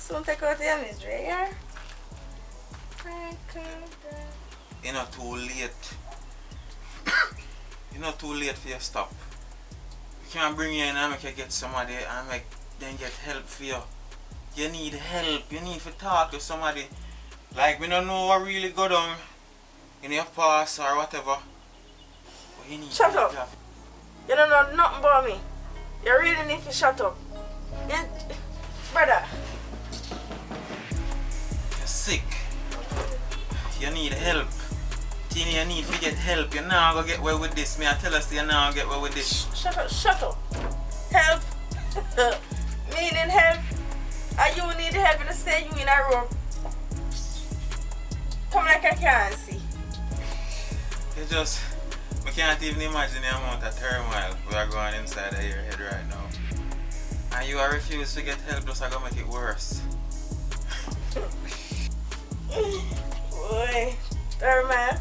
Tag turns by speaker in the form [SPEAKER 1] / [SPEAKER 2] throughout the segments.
[SPEAKER 1] Soon take out your misery, yeah?
[SPEAKER 2] You're not too late. You're not too late for your stop. You can't bring you in and make you get somebody and make them get help for you. You need help. You need to talk to somebody. Like, we don't know what really go down in your past or whatever. But you need
[SPEAKER 1] shut up. You don't know nothing about me. You really need to shut up. Brother.
[SPEAKER 2] You're sick. You need help. Teeny, you need to get help. You're not going to get away with this. Me, I tell us you're not going to get away with this.
[SPEAKER 1] Shut up, shut up. Help. Meaning help. And you need help and stay you in a room. Come like I can't see.
[SPEAKER 2] You just, we can't even imagine the amount of turmoil we are going inside of your head right now. And you are refuse to get help, just going to make it worse.
[SPEAKER 1] Boy, turmoil.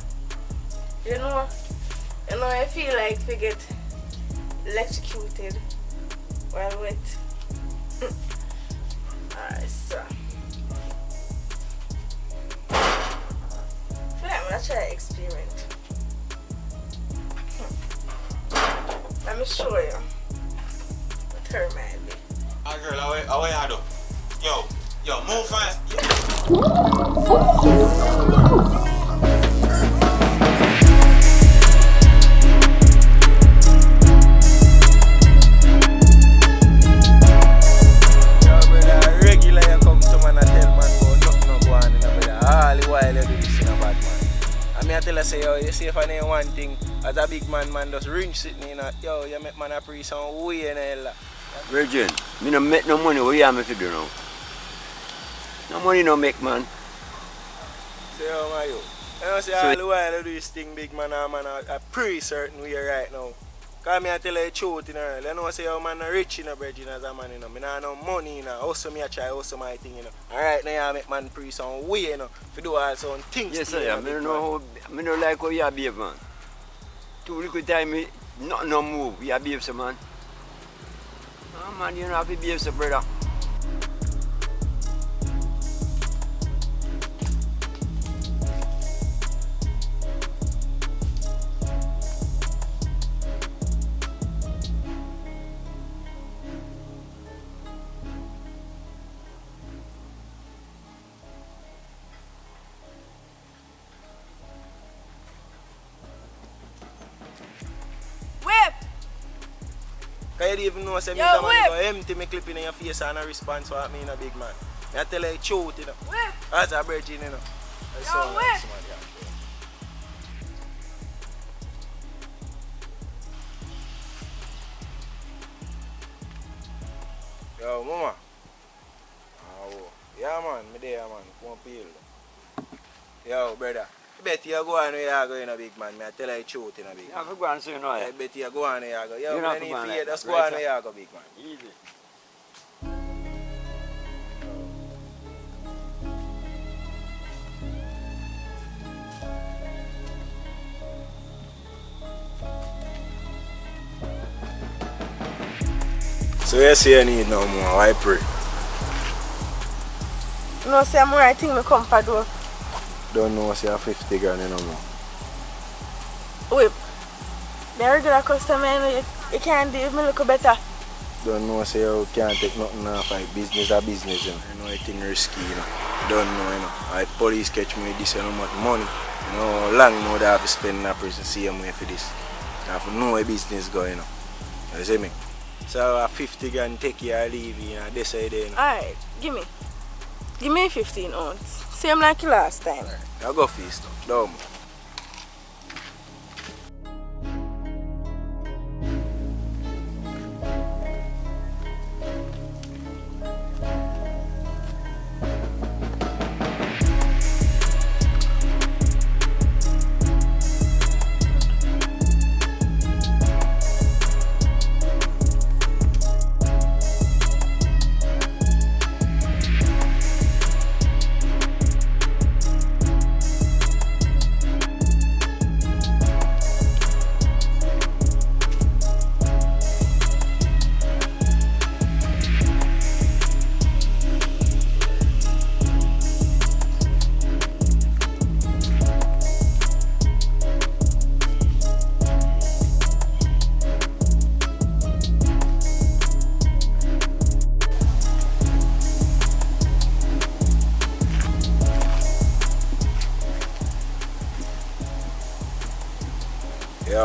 [SPEAKER 1] You know, I feel like we get electrocuted while wet. Alright, so. I'm gonna try to experiment. Let me show you what her might be.
[SPEAKER 2] Ah, girl, how you do? Yo, move fast.
[SPEAKER 3] I tell her say, yo, you see if I need one thing, as a big man just rinse it, you know, yo, you make man a pre some way and hell.
[SPEAKER 4] Virgin, me no make no money, what you have me to do now? No money no make, man.
[SPEAKER 3] Say, yo, man, you know, say all the while you do this thing, big man, a pre certain way right now. Because me I tell you the truth, you know, you know, say, yo, man, rich, you know, Virgin, as a man, you know, me not no money, you know, also me I try, also my thing, you know. Alright, now you make man pre some way, you know, to do all some things.
[SPEAKER 4] Yes, sir, I don't know how, I don't like how you behave, man. Too little time, nothing no move, you behave, so, man. Oh, man, you don't have to behave, so, brother.
[SPEAKER 3] You don't even know say me the man go empty me clip in your face and a response what me in a big man. I tell you the truth, you know. Whip. As a virgin, you know. I sound like somebody else. Yo, mama. Oh, yeah man, me there man, come peel. Yo, brother. I bet you go on where you go in a big man. I tell you the truth in a big man.
[SPEAKER 4] You have to go and say no.
[SPEAKER 3] I bet you go on where you go. Yo,
[SPEAKER 4] you
[SPEAKER 3] man, if you just go on where you go, big man.
[SPEAKER 4] Easy.
[SPEAKER 3] So you say you need no more, why pray?
[SPEAKER 1] No, say I'm right thing me come for do.
[SPEAKER 3] Don't know say 50 grand no more.
[SPEAKER 1] Whip. The regular customer you can't do me look better.
[SPEAKER 3] Don't know say you can't take nothing off like business or business, you know. You know it's risky, you know. Don't know, you know. If police catch me with this and how much money, you know, long now they have to spend in a prison same way for this. You have to know where business going, you know. You see me? So 50 grand take you or leave you, know, this side there, you know.
[SPEAKER 1] Alright, give me 15 ounce. Same like last time.
[SPEAKER 3] Right. I'll go for your stuff, don't move.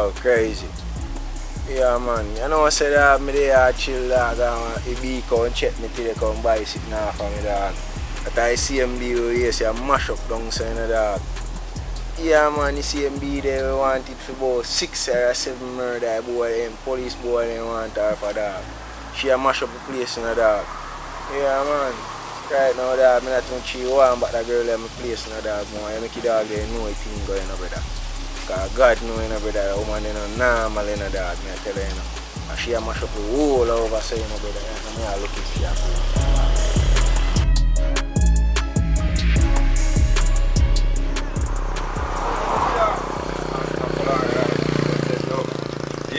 [SPEAKER 3] Yo, crazy. Yeah, man. You know, I said that me there chill dog and he be come check me till they come buy sitting off of me dog. But I see him be yes, you mash up down so you know dog. Yeah, man, you see him be there, we want it for about 6 or 7 murder boy, and police boy, they want her for dog. She a mash up the place in the dog. Yeah, man. Right now, dog, I'm not too she want, but that girl let me place in the dog, man. I make the dog there know a thing going on, brother. Because God know, you know, brother, the woman is not normal in the dog, I tell you, you know. And she a mash up the whole over, so, you know, brother, you know, I look at she a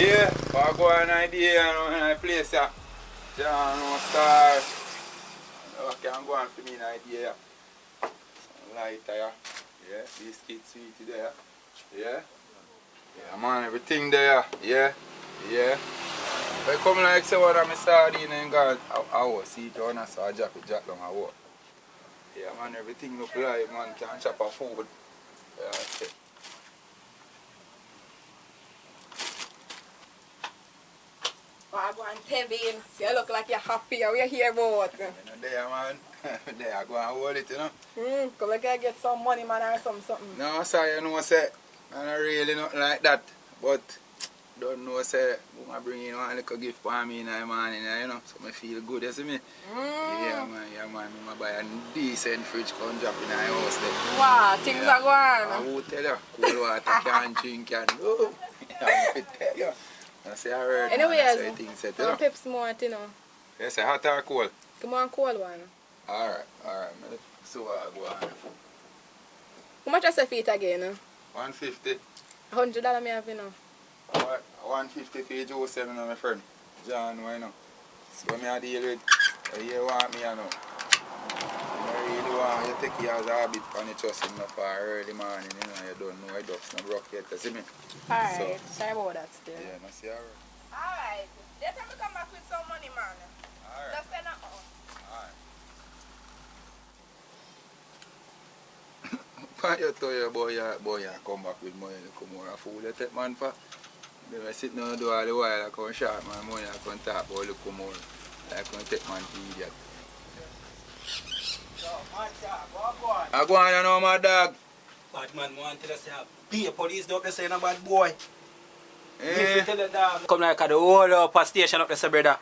[SPEAKER 5] yeah, I go an idea and I place ya. John no star. I can go and for me an idea. Some lighter ya. Yeah, biscuit sweet there. Yeah. Yeah man, everything there. Yeah. Yeah. If I come like say what I'm sardine and God, I will see it on so I drop it jack down I walk. Yeah man, everything look like man can chop a food. Yeah, that's it.
[SPEAKER 6] I go and Kevin, so you look like you're happy. We're here about.
[SPEAKER 5] You know, there man. There I go and hold it, you know.
[SPEAKER 6] Come like I get some money man or something.
[SPEAKER 5] No sir, you know say I don't really not like that. But don't know say I bring in one little gift for me in the morning, you know. So I feel good, you see me? Yeah man, I buy a decent fridge come drop in the house there.
[SPEAKER 6] Wow, things are going.
[SPEAKER 5] I will tell you, cold water can't drink and no. I will tell you. I say I heard
[SPEAKER 6] Anyways,
[SPEAKER 5] things set, you know.
[SPEAKER 6] Pepsi more, you know.
[SPEAKER 5] You say hot or cold?
[SPEAKER 6] Come on, cold one.
[SPEAKER 5] Alright. So I go on.
[SPEAKER 6] How much is the feet again?
[SPEAKER 5] 150.
[SPEAKER 6] $100 me have, you know.
[SPEAKER 5] 150 for Joe 7 my friend. John, why know? So me I deal with. You want me, I know. I really want you take you as a habit and you trust him for early morning, you know, you don't know it does not rock yet, you see me?
[SPEAKER 6] Alright, sorry about that still.
[SPEAKER 5] Yeah, I see alright.
[SPEAKER 6] Alright, let me come back with some money, man.
[SPEAKER 5] Alright.
[SPEAKER 6] Just send it out.
[SPEAKER 5] Alright. You tell your boy, you come back with money, you come more a fool, you take man for. Then I sit down and do all the while, I come short my money, I come talk about you come more. I come take man to idiot. I go on, you know, my dog.
[SPEAKER 7] Bad man want to say, be a police dog, they say no bad boy.
[SPEAKER 5] Eh.
[SPEAKER 7] Tell the dog. Come like the whole upper station up there, say brother.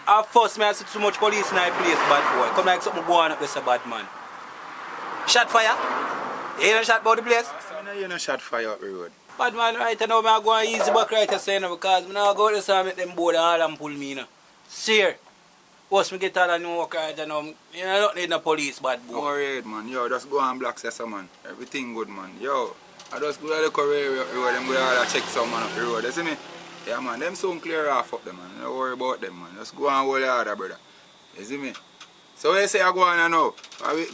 [SPEAKER 7] At first, I see too much police in my place, bad boy. Come like something going up there, say bad man. Shot fire? You ain't shot about the place?
[SPEAKER 5] You know shot fire up the road.
[SPEAKER 7] Bad man, right now, I'm going easy back right there, say, because I'm not going to say, make them board and all and pull me, you know. See once me get all the new work right now, you don't need no police, bad boy.
[SPEAKER 5] Don't worry, man. Yo, just go and block Sessa, man. Everything good, man. Yo, I just go to the career road, them go and check some man up the road, you see me? Yeah, man, them soon clear off up them, man. Don't worry about them, man. Just go and hold the order, brother. You see me? So when you say I go on now,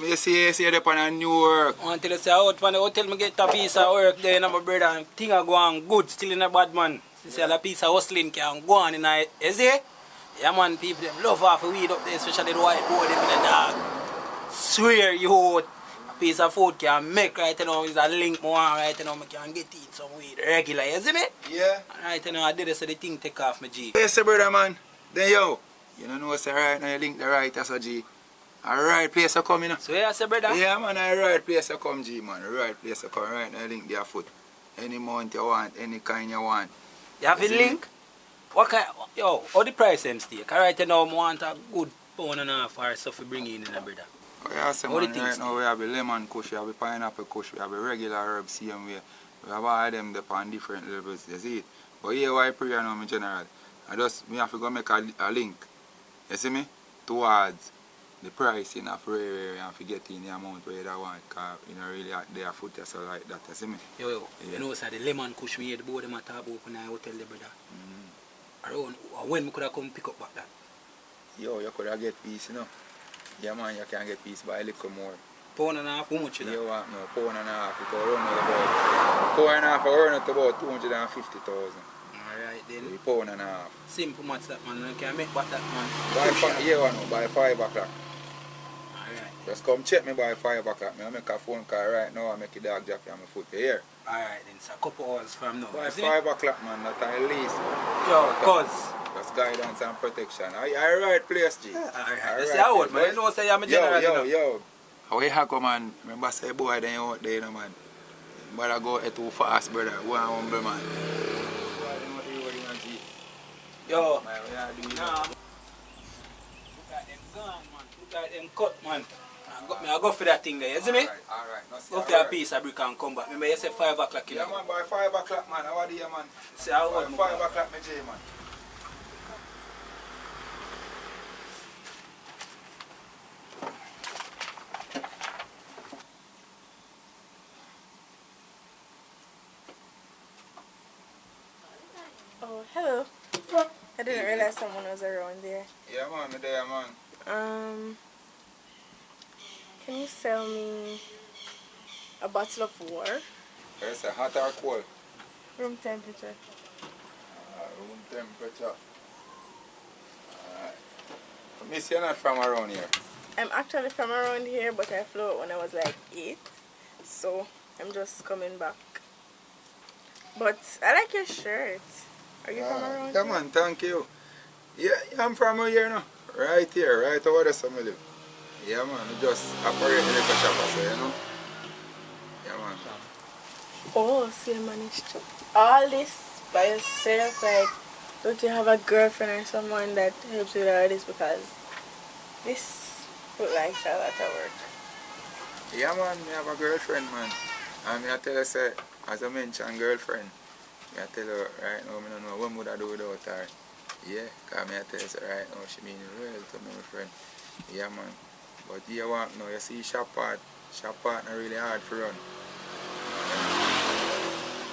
[SPEAKER 5] you see they're on a new work.
[SPEAKER 7] I want to say, out when the hotel me get a piece of work there, my brother, and thing I go on good, still in a bad man. You see a piece of hustling can go on in a, you see? Yeah man, people them love off a weed up there, especially the white boy them in the dog. Swear you a piece of food can make right now is a link more right now, I can get eat some weed regular, you see me?
[SPEAKER 5] Yeah.
[SPEAKER 7] Right now I did it so the thing take off my G.
[SPEAKER 5] Yes, brother, man. Then yo, you don't know say right now you link the right as a G. A right place to come, you know.
[SPEAKER 7] So yeah, say brother?
[SPEAKER 5] Yeah man, a right place to come, G man. A right place to come right now you link their foot. Any amount you want, any kind you want.
[SPEAKER 7] You have a link? What kind, yo, how the price and steak? Right now I want a good pound and a half or so to bring in, brother.
[SPEAKER 5] Oh, yeah, say,
[SPEAKER 7] How the
[SPEAKER 5] man,
[SPEAKER 7] things
[SPEAKER 5] right now we have a lemon kush, we have a pineapple kush, we have a regular herb same way. We have all of them on different levels, you see it. But here why prayer now in general, me have to go make a link, you see me, towards the pricing of rare and forget in the amount where you want, because you know really they are foot so like that, you see me.
[SPEAKER 7] Yo,
[SPEAKER 5] Yeah.
[SPEAKER 7] you know sir, the lemon kush me hear the board them a talk about when I hotel the brother. Around when me could have come pick up back that?
[SPEAKER 5] Yo, you could have get piece, you know. Yeah man, you can get piece by a little more.
[SPEAKER 7] Pound and a half, how much you
[SPEAKER 5] You
[SPEAKER 7] know?
[SPEAKER 5] want no, pound and a half, it will run out about, pound and a half will run out about 250,000.
[SPEAKER 7] Alright then.
[SPEAKER 5] A pound and a half.
[SPEAKER 7] Simple match that man, you can make back that man.
[SPEAKER 5] By 5 o'clock.
[SPEAKER 7] Alright.
[SPEAKER 5] Just come check me by 5 o'clock. I make a phone call right now and make a dog drop you on my foot. You hear?
[SPEAKER 7] Alright then, it's a couple hours from now.
[SPEAKER 5] By
[SPEAKER 7] You see?
[SPEAKER 5] 5 o'clock, man, that at least.
[SPEAKER 7] Yo, cuz.
[SPEAKER 5] That's guidance and protection. Are you right place, G?
[SPEAKER 7] Alright, you see how old, man. You know, say I'm a general.
[SPEAKER 5] Yo. How you hack, man? Remember, say, boy, then you out there, you know, man. But I go too fast, brother. Go and humble, man.
[SPEAKER 7] Yo.
[SPEAKER 5] Man, we are doing
[SPEAKER 7] Nah. Look at them gun, man. Look at them cut, man. I go for that thing there, you see me?
[SPEAKER 5] Alright.
[SPEAKER 7] Go for a piece of brick and come back. Remember you said 5 o'clock, you
[SPEAKER 5] Yeah,
[SPEAKER 7] know?
[SPEAKER 5] man, by 5 o'clock, man. How are you, man?
[SPEAKER 7] See how
[SPEAKER 5] By
[SPEAKER 7] old,
[SPEAKER 5] 5 o'clock, my J, man.
[SPEAKER 1] Oh, hello. I didn't realize someone was around there.
[SPEAKER 5] Yeah, man, me there, man.
[SPEAKER 1] Can you sell me a bottle of water?
[SPEAKER 5] It's a hot or cold?
[SPEAKER 1] Room temperature.
[SPEAKER 5] Room temperature. Miss, you're not from around here.
[SPEAKER 1] I'm actually from around here, but I flew out when I was like 8. So I'm just coming back. But I like your shirt. Are you from around
[SPEAKER 5] Yeah,
[SPEAKER 1] here?
[SPEAKER 5] man, thank you. Yeah, I'm from here now. Right here, right over there, some live. Yeah, man, I just operate in the shop, so, you know. Yeah, man.
[SPEAKER 1] Oh, so you managed to. All this by yourself, like, don't you have a girlfriend or someone that helps you with all this? Because this look like a lot of work.
[SPEAKER 5] Yeah, man, I have a girlfriend, man. And I tell her, say, as I mentioned, girlfriend. I tell her right now, I don't know what would I do without her. Yeah, because I tell her, say, right now, she mean real to me, my friend. Yeah, man. But you want now, you see shop part not really hard for run.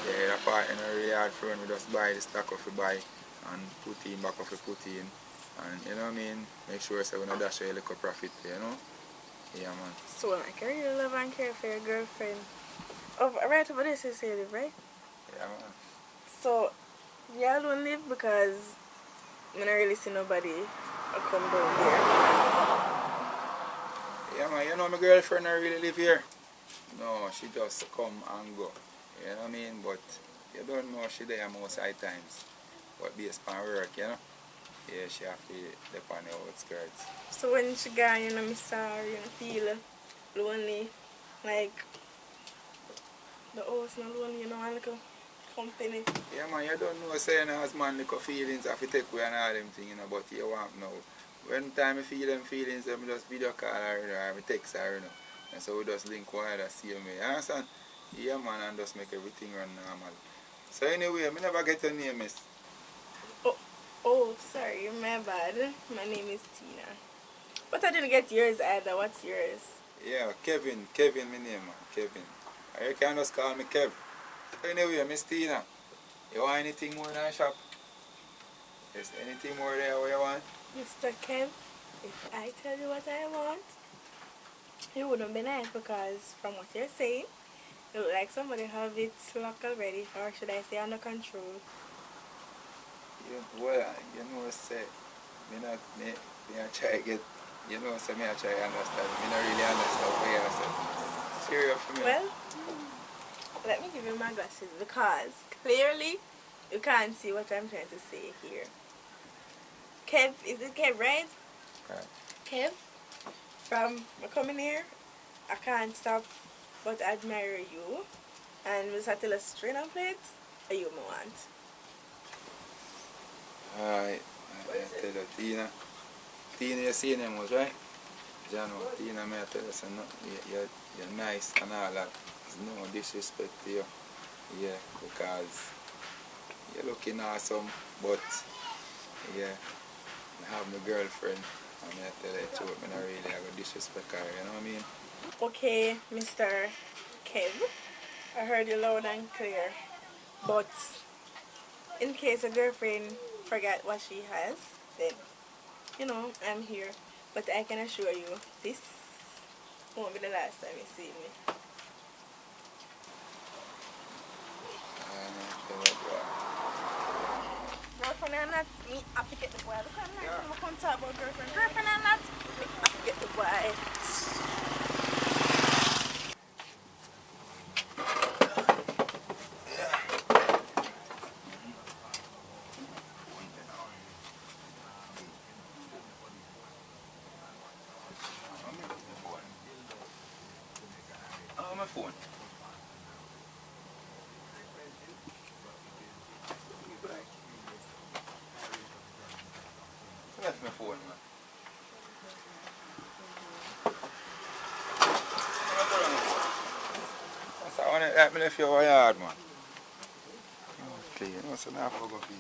[SPEAKER 5] Yeah, that part not really hard for run. We just buy the stock of the buy and put in back of the put in. And you know what I mean? Make sure so we don't dash a little profit, you know? Yeah, man.
[SPEAKER 1] So, like, I really love and care for your girlfriend. Oh, right over there, you say you live, right?
[SPEAKER 5] Yeah, man.
[SPEAKER 1] So, y'all don't live because I don't really see nobody come down here.
[SPEAKER 5] Yeah, man, you know my girlfriend don't really live here. No, she just come and go. You know what I mean? But you don't know she there most of the times. But based on work, you know? Yeah, she have to dip on the outskirts.
[SPEAKER 1] So when she gone, you know, me sorry, you know, feel lonely. Like, the house not lonely, you know, and like a company.
[SPEAKER 5] Yeah, man, you don't know saying as man little feelings have to take away and all them things, you know, but you want now. When time I feel them feelings, I just video call her, you know, or I text her, you know. And so we just link one other, see me. You understand? Yeah, man, and just make everything run normal. So anyway, I never get your name, miss.
[SPEAKER 1] Oh, sorry, my bad. My name is Tina. But I didn't get yours either. What's yours?
[SPEAKER 5] Yeah, Kevin, my name, man, Kevin. You can just call me Kev. So anyway, Miss Tina, you want anything more in our shop? Is anything more there what you want?
[SPEAKER 1] Mr. Kev, if I tell you what I want, it wouldn't be nice because from what you're saying, it looks like somebody have it locked already, or should I say under control.
[SPEAKER 5] Yeah, well, you know, say, me try to get, you know, say me I try to understand. Me not really understand what you say. Serious for me.
[SPEAKER 1] Well, let me give you my glasses because clearly you can't see what I'm trying to say here. Kev, is it Kev, right?
[SPEAKER 5] Right.
[SPEAKER 1] Kev, from coming here, I can't stop but admire you. And we start to string on plate, are you my want?
[SPEAKER 5] Alright, I tell you, Tina. Tina, you see them was right? Jano, Tina, I tell you, so no, you're nice and all that. There's no disrespect to you. Yeah, because you're looking awesome, but yeah, I have my girlfriend and I tell you the truth, I don't really have a disrespect her, you know what I mean?
[SPEAKER 1] Okay, Mr. Kev, I heard you loud and clear, but in case a girlfriend forget what she has, then, you know, I'm here. But I can assure you, this won't be the last time you see me. Girlfriend or not, me have to get the boy. Look at me, I'm going to talk about girlfriend. Girlfriend or not, me have to get the boy.
[SPEAKER 5] phone. Left my phone, man. I want to let me left your yard, man. Clean, you know, so now I go for you.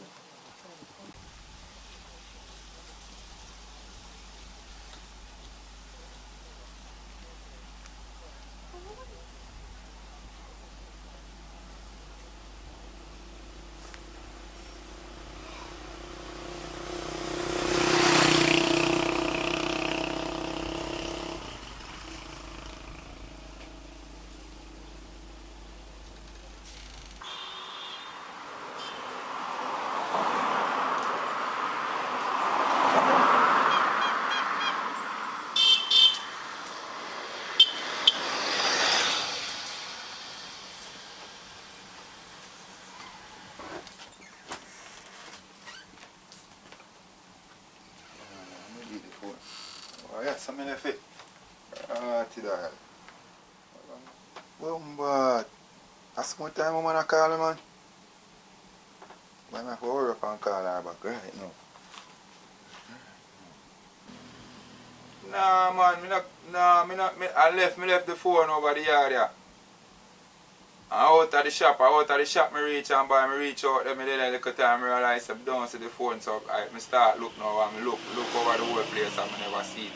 [SPEAKER 5] Oh, yeah, something left it. Tidal. Well, but that's more time I'm gonna call her, man. I'm gonna hurry up and call her back right now. Nah, man, I left the phone over the yard, yeah. Out of the shop, me reach and by me reach out there, me then a little time I realize I don't see the phone, so I start look now and me look over the whole place and I never see it.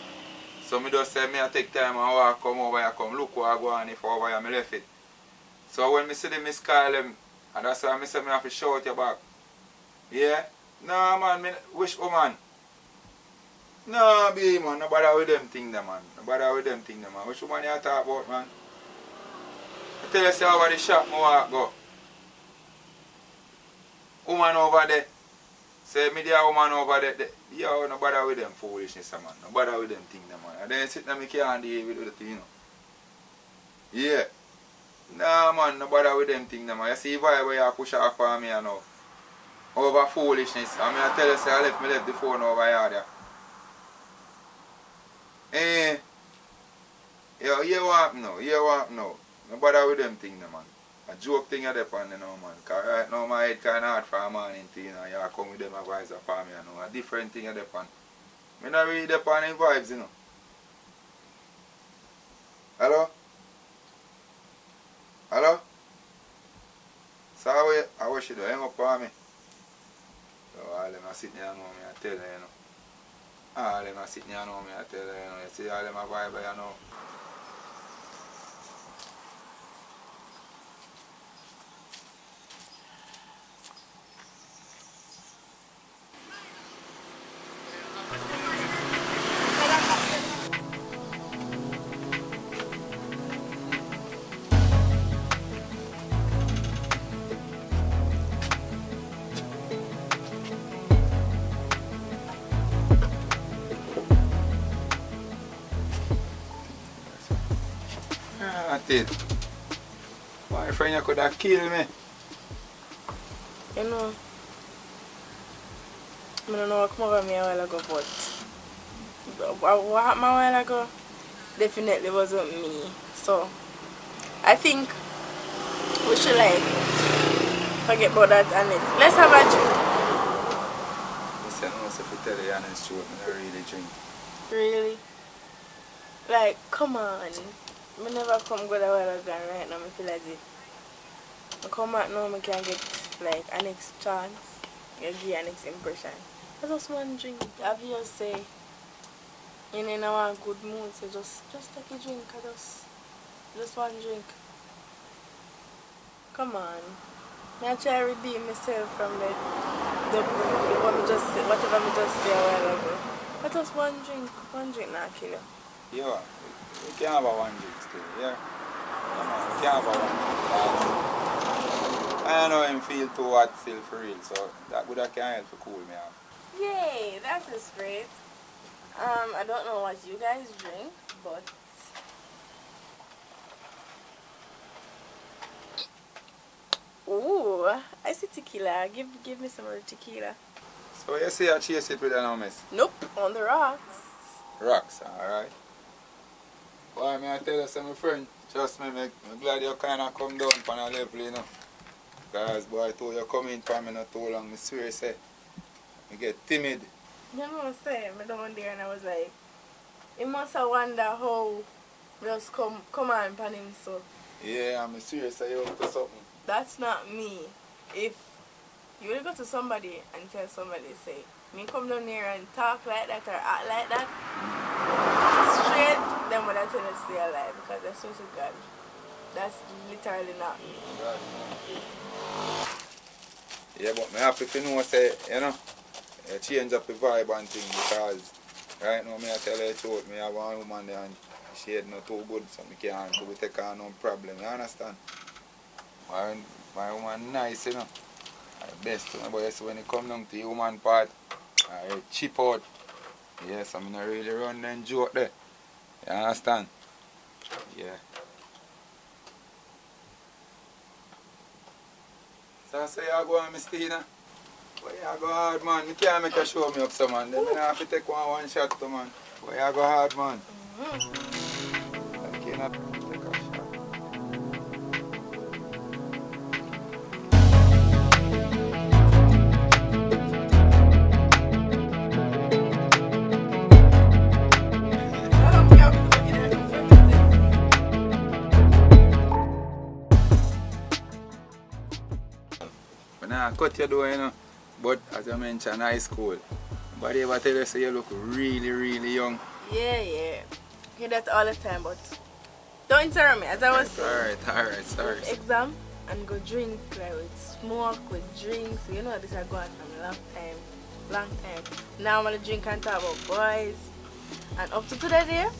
[SPEAKER 5] So me just say me I take time and walk come over here, come look where I go on if over here me left it. So when me see them, me call them, and that's why me say me have to shout you back. Yeah? Nah, man, me wish woman. Nah, be man, no bother with them thing man. No bother with them thing man. Which woman you talk about, man? I tell you, say over the shop, I walk go. Woman over there. Say, me there woman over there. Yo, no bother with them foolishness, man. No bother with them thing, man. And then sit there, me can't deal with it, you know. Yeah. Nah, man, no bother with them thing, man. You see why you push off for me, you know. Over foolishness. I mean, I tell you, say, I left the phone over here. Eh. Yo, you want no. No bother with them things, man. A joke thing at the pan, you know, man. Because right now my head kind of hard for a morning thing, you know. You come with them advice for me, you know. A different thing at the pan. I don't read the pan in vibes, you know. Hello? Hello? So I wish you to hang up on me. So all them are sitting here, know me, I tell you, you know. All them are sitting here, know me, I tell you, you know. You see all them are vibe, you know. My friend, you could have killed me.
[SPEAKER 1] You know, I don't know what come over me a while ago, but what happened a while ago definitely wasn't me. So, I think we should like forget about that and let's have a drink.
[SPEAKER 5] Listen, I must have to tell you the honest truth, I don't really drink.
[SPEAKER 1] Really? Like, come on. I never come good a while ago and right now I feel as if I come back now I can get like a next chance. You give a next impression. I just one drink. Have you just say you're in a good mood, so just take a drink. Just one drink. Come on. I try to redeem myself from whatever I just say a while ago. But just one drink now kill you.
[SPEAKER 5] Yeah, you can't have a one drink still, yeah? You can't have a one drink. I know him feel too hot still for real, so that would have can help to cool me off.
[SPEAKER 1] Yay, that is great. I don't know what you guys drink, but ooh, I see tequila. Give me some more tequila.
[SPEAKER 5] So you say I chase it with an miss?
[SPEAKER 1] Nope, on the rocks.
[SPEAKER 5] Rocks, alright. Why may I tell you some friend? Trust me, I'm glad you kind of come down on a level, you know. Because, boy, I told you come in for me not too long. I swear, say, I get timid.
[SPEAKER 1] You know what I'm saying? I down there and I was like, he must have wonder how just come on upon him so.
[SPEAKER 5] Yeah, I'm serious, say you up to something.
[SPEAKER 1] That's not me. If you will go to somebody and tell somebody, say, me come down here and talk like that or act like that, straight, then what I tell you to stay alive because I swear to God, that's literally not me.
[SPEAKER 5] Yeah, but me happy to know, say, you know, you change up the vibe and thing because right now, me I tell you the truth, me have one woman there and she had not too good, so me can't go take her no problem, you understand? My woman nice, you know. Best to me, but yes, when it come down to the woman part, I cheap out. Yes, I'm not really run them joke there. You understand? Yeah. So I say you go on, Miss Tina. But you go hard, man. Me can't make you show me up, so man. Then I have to take one shot, to man. But you go hard, man. I cannot take a shot. But now I cut your door, you know. But as I mentioned, high school. But ever tell you say you look really, really young.
[SPEAKER 1] Yeah. Hear that all the time, but don't interrupt me. As I was saying,
[SPEAKER 5] Alright, sorry.
[SPEAKER 1] exam and go drink, like with smoke, with drinks. You know this is going from a long time. Now I'm gonna drink and talk about boys. And up to today there,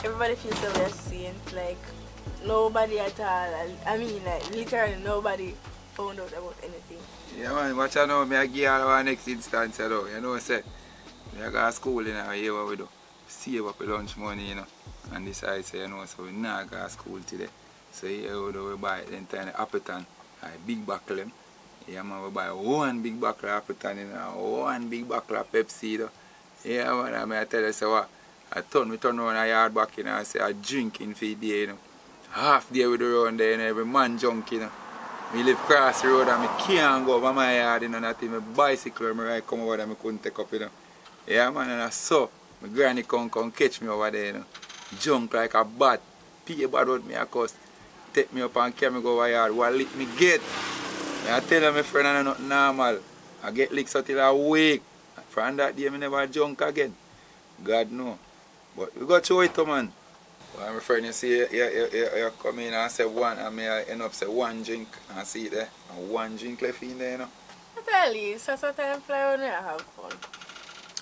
[SPEAKER 1] everybody feels that we're seeing like nobody at all. I mean like literally nobody found out about anything.
[SPEAKER 5] Yeah man, watch out now, me a GYAL our next instance, you know. You know say, me a go to school in a year what we do. Save up the lunch money, you know. And decide say, you know, so we not go to school today. So here we do we buy then tiny Appleton, a big buckle them. Yeah man, we buy one big buckle of Appleton, you know, one big buckle of Pepsi, though. Yeah man, I tell you say what, we turn around a yard back, you know, and say I drinking for the day, you know. Half day we do around there, you know, every man junk, you know. Me live across the road and I can't go over my yard, you know, not even my bicycle or my ride come over there, I couldn't take up, you know. Yeah man, and I saw my granny come catch me over there, you know. Junk like a bat, pay bad out me a cost. Take me up and carry me go over yard, what lick me get. And I tell you my friend I'm not normal. I get licks until I wake. From that day I never junk again. God no. But we got to it, man. Well, my friend, you see, you come in and say one, and me I end up say one drink, and see it there, and one drink left in there, you know.
[SPEAKER 1] I tell you, so sometimes fly around and have fun.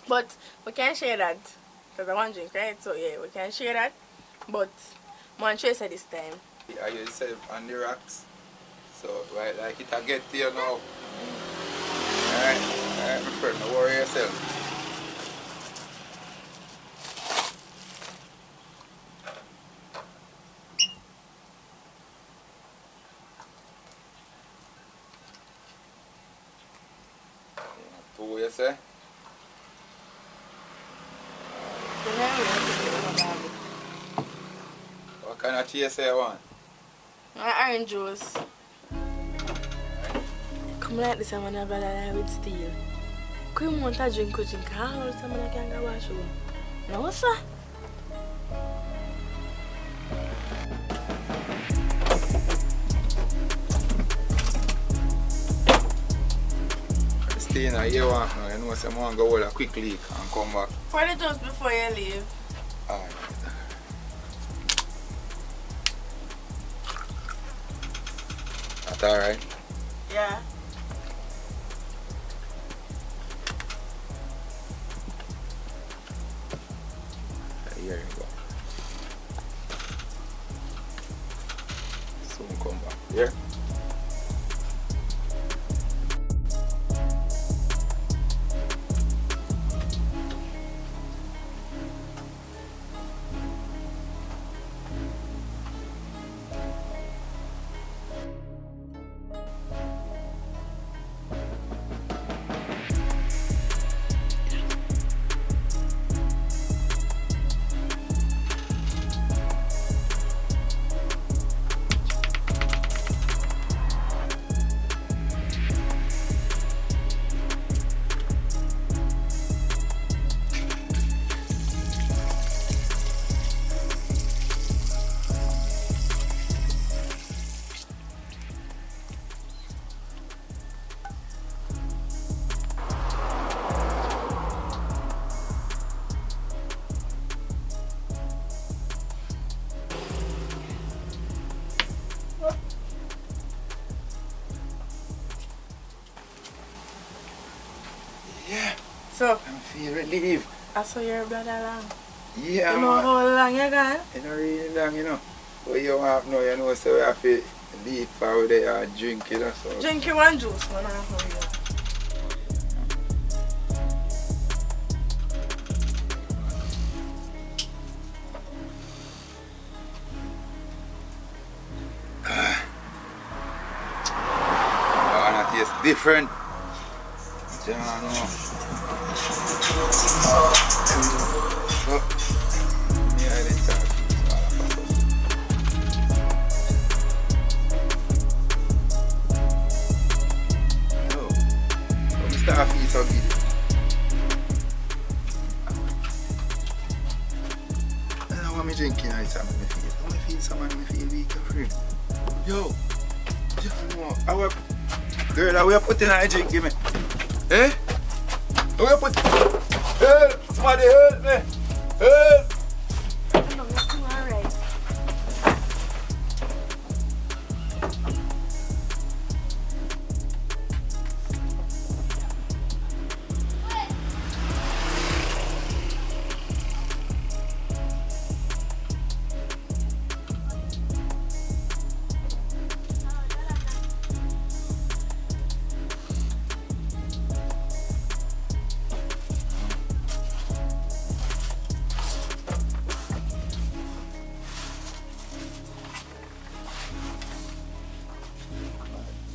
[SPEAKER 1] But we can't share that. Because I want drink, right? So yeah, we can share that. But one tracer this time.
[SPEAKER 5] I get yourself on the rocks. So, right, like it I get to you now. Alright, my friend, don't worry yourself. Two, you say? What kind of chaser you want?
[SPEAKER 1] Orange juice. Come like this, I'm gonna have a with steel. Could you want a drink? How old someone I can go wash home? No, sir.
[SPEAKER 5] Stay in here now. You know someone go hold a quick leak and come back.
[SPEAKER 1] Pour the juice before you leave.
[SPEAKER 5] Alright. That's alright.
[SPEAKER 1] Yeah.
[SPEAKER 5] Here you go. Soon come back. Yeah?
[SPEAKER 1] So,
[SPEAKER 5] I feel relieved.
[SPEAKER 1] I saw your brother long.
[SPEAKER 5] Yeah,
[SPEAKER 1] You know
[SPEAKER 5] man.
[SPEAKER 1] how long you gone?
[SPEAKER 5] You know, really long, you know. What you have now, you know, so we have to leave for there and drink, you know. So.
[SPEAKER 1] Drink your one juice, man. I'll hurry up.
[SPEAKER 5] That tastes different. Yeah, no. So, yeah, let's start. Hello. So, Mr. Afi, so good. I don't know what I'm drinking. I feel someone, I feel weak and free. Yo, our girl, how we putting a drink, give me? Eh? How we put? Help! Somebody help me! Help!
[SPEAKER 1] No, you're still alright.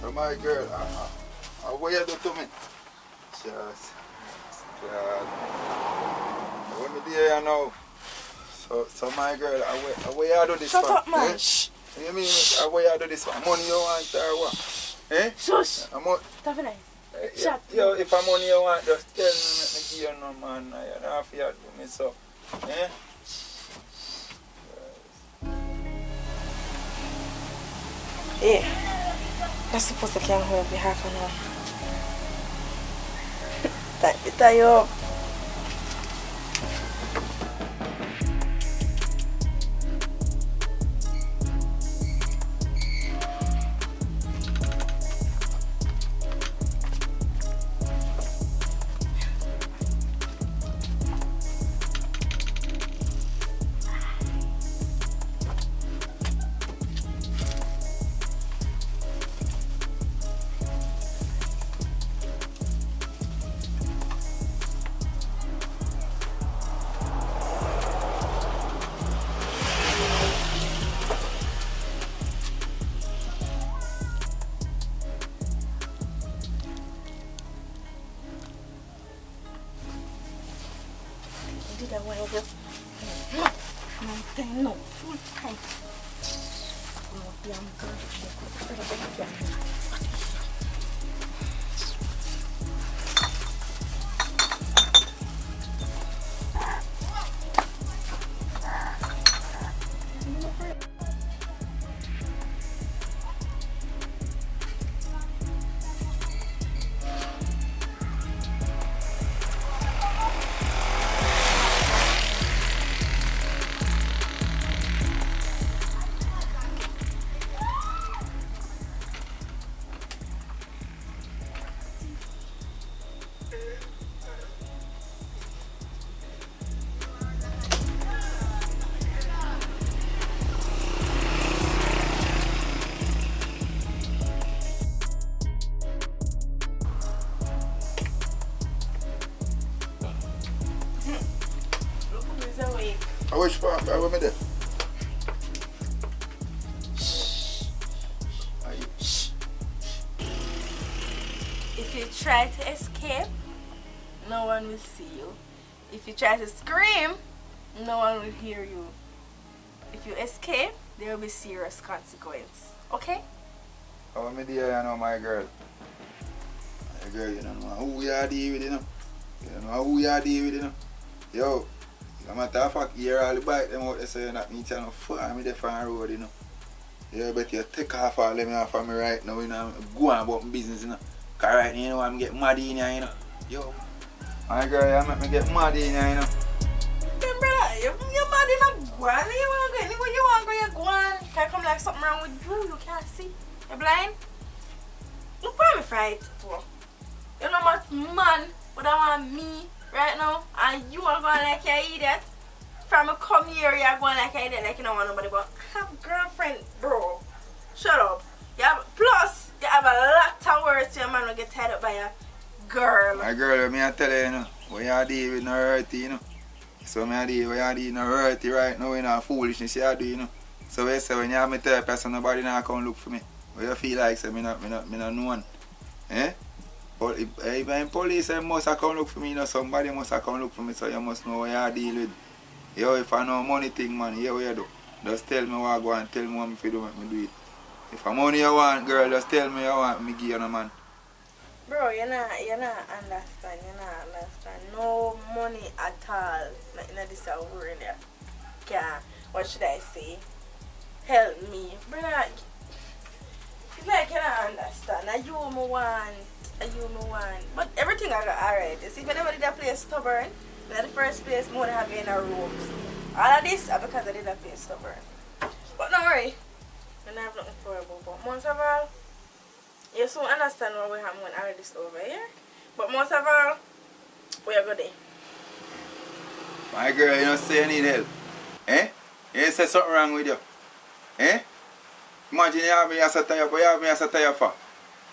[SPEAKER 5] So my girl, what you do to me? Just, when me there now. So my girl, what you do this
[SPEAKER 1] Shut
[SPEAKER 5] for?
[SPEAKER 1] up, man.
[SPEAKER 5] Eh? You mean, what you do this for? Money you want or what? Eh?
[SPEAKER 1] Shush!
[SPEAKER 5] I'm
[SPEAKER 1] Tavinay.
[SPEAKER 5] yeah,
[SPEAKER 1] Shut
[SPEAKER 5] yo, if I'm money you want, just tell me, make me give you no man. You don't have to do me so. Eh?
[SPEAKER 1] Yeah. That's supposed to can hold me half an hour. Time to tie you up. Did I want to just... No, full time. No, damn girl.
[SPEAKER 5] I wish for I went there.
[SPEAKER 1] If you try to escape, no one will see you. If you try to scream, no one will hear you. If you escape, there will be serious consequence. Okay?
[SPEAKER 5] I went there, you know, my girl. My girl, you don't know who you are dealing with, you know. You don't know who you are dealing with, you know. Yo, no matter of fact, you hear all the bike them out there saying that me tell no for me there from the road, you know. You better you take off all them off of me right now, you know. Go on about my business, you know. Cause right now, you know, I'm getting mad in here, you know. Yo, my girl, you make me get mad in here, you know.
[SPEAKER 1] Then brother, you're mad in a guan. You want to go anywhere you want to go, you're guan. Can't come like something wrong with you. You can't see. You're blind. Look why me fright for. You know much man But I want me right now, and you are going like an idiot. From a come here, you're going like an idiot, like you don't want nobody. But I have a girlfriend, bro. Shut up. Plus, you have a lot of words to your man will get tied up by a girl.
[SPEAKER 5] My girl, me I tell you, you know, what you do with no hurty, you know. So me I do what you do no hurty right now, you know, foolishness you do, you know. So we say when you have me therapist, nobody now come look for me. What you feel like, say me not know one. Eh? But if I'm police, I must have come look for me, you know, somebody must have come look for me, so you must know what you deal with. Yo, if I know money thing, man, here what you do. Just tell me what I go and tell me what me do, make me do it. If I'm money you want, girl, just tell me you want me give you no man.
[SPEAKER 1] Bro, you're not understand. No money at all. Not this word there. What should I say? Help me. Brother, it's like you don't understand. Are you me want? But everything I got alright. You see, if anybody that play stubborn, in the first place, more than having in our rooms. All of this is because I did not play stubborn. But don't worry. I don't have nothing for about. But most of all, you soon understand what will happen when all this over here. But most of all, we are good there.
[SPEAKER 5] My girl, you don't say you need help. Eh? You say something wrong with you. Eh? Imagine you have me as a tire, but you have me as a tire for.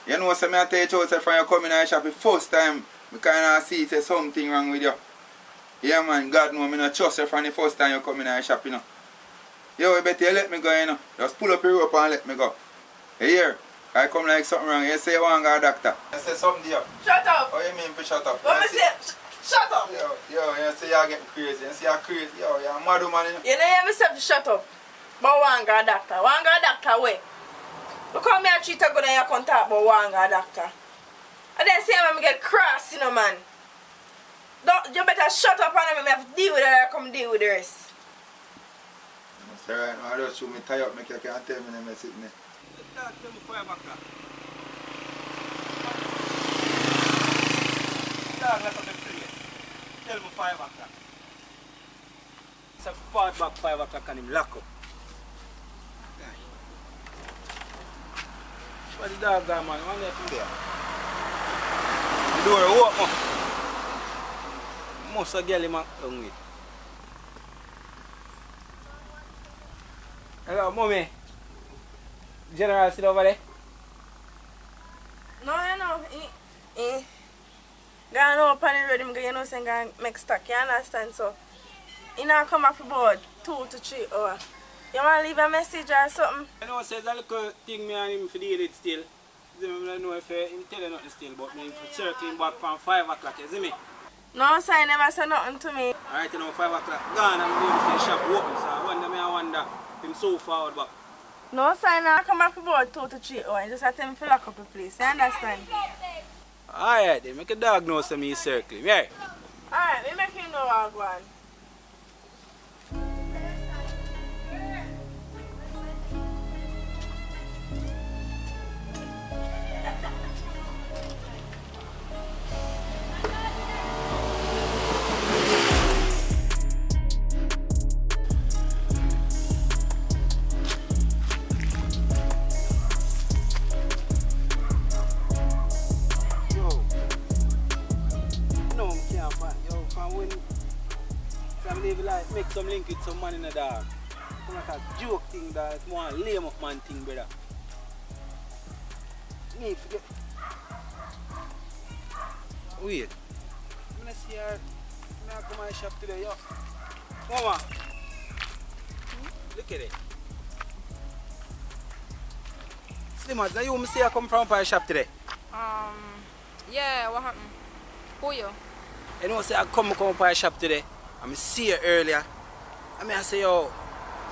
[SPEAKER 5] You know, so I tell you, from you coming to the shop the first time, I kind of see say something wrong with you. Yeah, man, God knows I don't trust you from the first time you come in the shop, you know. Yo, you better let me go, you know. Just pull up your rope and let me go. You hear? I come like something wrong. You say you want to go to the doctor. You say something to you.
[SPEAKER 1] Shut up!
[SPEAKER 5] What you mean for shut up?
[SPEAKER 1] What me say? Shut up!
[SPEAKER 5] Yo, you say you're getting crazy. You say you're crazy. Yo, you're a mad woman, you know.
[SPEAKER 1] You know you myself to shut up. But one go doctor. One go doctor where? Look how me a treat a good and you come talk about one go doctor. And then say I'm get cross, you know, man. You better shut up and me have to deal with it or come deal with the rest.
[SPEAKER 5] Say right now, I just show me tie up, make you can't tell me them sitting there.
[SPEAKER 7] Tell me 5 o'clock. Dog, let me place. Tell me 5 o'clock. It's a far back 5 o'clock and him lock up. What the dog guy, man? One there from there. The door open. Most of the girl him hungry. Hello, mommy. General sit over there?
[SPEAKER 1] No, you know. Gone up on the road, you know, saying go make stock, you understand? So, you know, come back about 2 to 3 hours. You want to leave a message or something?
[SPEAKER 7] I know says a little thing me and him for deal it still. I don't know if him tell you nothing still, but me circling back from 5 o'clock, you see me?
[SPEAKER 1] No, sir, you never said nothing to me.
[SPEAKER 7] Alright, you know, 5 o'clock gone, I'm going to see the shop open, so I wonder him so forward back.
[SPEAKER 1] No, sir, now come back about 2 to 3 hours. Just have to lock up the place, you understand?
[SPEAKER 7] Alright, then make a dog know some me circling, yeah?
[SPEAKER 1] Alright, we make him know what I'm going.
[SPEAKER 7] Make some link with some man in the dog. It's like a joke thing, that it's more a lame up man thing, brother. Me forget. Wait. I'm gonna see her. I'm gonna come to my shop today, yo. Mama. Look at it. Slimmers, now you see her come from my shop today?
[SPEAKER 6] Yeah, what happened? Who you?
[SPEAKER 7] You know, say I come to my shop today. I see her earlier. I say, yo,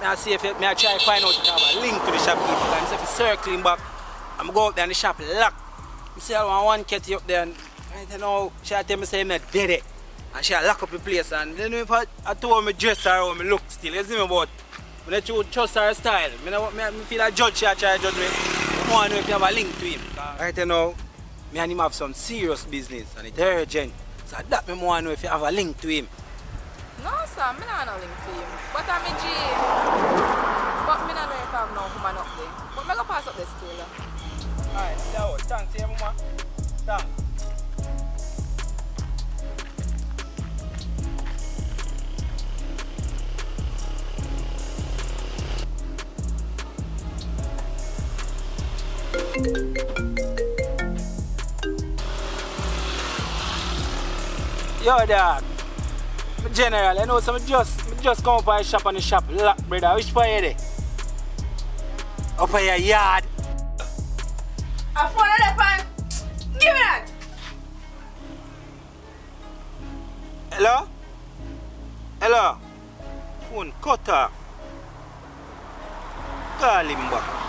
[SPEAKER 7] I see if I try to find out if I have a link to the shopkeeper. And if it's circling back, I'm go up there and the shop locked. I say I want one kitty up there and I know she tell me say I'm not dead it. And she lock up the place and then if I told me dress her or me look still, you see me about when I trust her style. I feel like judge she try to judge me. I want to know if you have a link to him. Right now, me and him have some serious business and it's urgent. So that me want to know if you have a link to him.
[SPEAKER 6] No, sir, I don't have no link for him. But I'm a G. But I don't know if I have no woman up there. But I'm going to pass up this still.
[SPEAKER 7] Alright, so thanks, yeah, mama. Thanks. Yo, dog. General, you know, so I just come up by shop and the shop lock, brother. Which part you there? Up at your yard.
[SPEAKER 1] A phone on the pan. Give me that.
[SPEAKER 7] Hello? Hello? Phone cut off. Call him back.